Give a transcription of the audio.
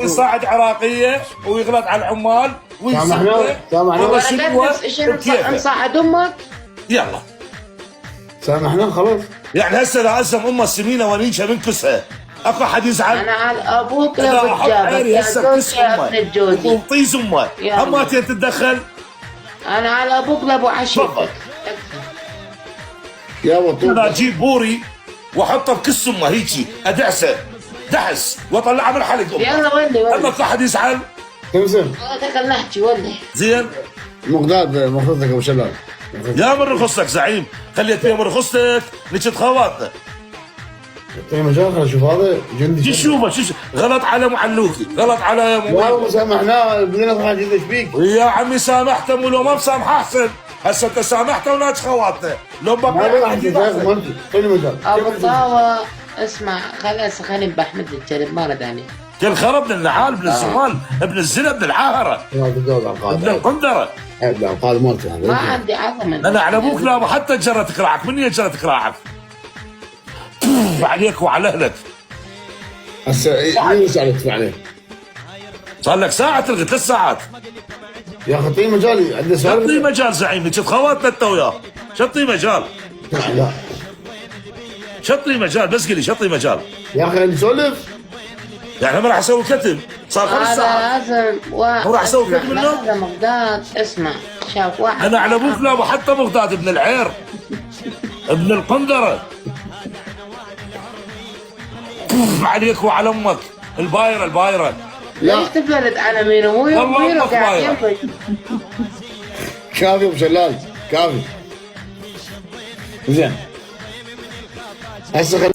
يصعد عراقيه ويغلط على العمال ويسمع سامحنا شنو نصعد امك؟ يلا سامحنا خلاص. يعني هسه اذا عزم امه السمينه ونيشها من كسها اكو حد يزعل؟ انا على ابوك اذا لو احط عيني هسه بكس امه ابن الجوزي وطيز امه هماتين تتدخل؟ انا على ابوك لابو عشيرتك. يا وطوب انا اجيب بوري واحطه بكس امه هيجي ادعسه دعس واطلعها من حلق امه. يلا ولي اما اكو حد يزعل؟ تمزم خلينا نحكي ولي زين مقداد مخصتك ابو شلال يا من رخصتك زعيم خليت فيها من رخصتك نجد خواتنا. اعطيني مجال خلينا نشوف هذا جندي شو غلط على معلوكي غلط على يا سامحناه بدنا نضحك ايش بيك يا عمي سامحته ولو ما مسامح احسن هسه انت سامحته وناج خواتنا لو ما راح اعطيني مجال ابو طاوه اسمع خلاص خليني باحمد الكلب ما رد عليه كل خرب ابن النعال ابن الزوال ابن الزنا ابن العاهره ابن القندره لا القاضي مالتي ما عندي عظمه انا على ابوك لا حتى جرتك راعك مني جرتك راعك عليك وعلى اهلك. هسه مين يسألك تدفع عليه؟ صار لك ساعة تلغي 3 ساعات. يا اخي اعطيني مجال عندي سؤال. شطي مجال زعيم نجد خواتنا انت وياه. شطي مجال. لا شطي مجال بس قلي شطي مجال. يا اخي نسولف. يعني ما راح اسوي كتب صار 5 ساعات. هذا لازم واحد راح اسوي كتب منه؟ هذا مقداد اسمع شاف واحد انا على ابوك لا حتى مقداد ابن العير ابن القندره عليك وعلى امك البايره ليش تفلت على مينو مو يوم مينو قاعد يمك كافي ابو شلال كافي زين هسه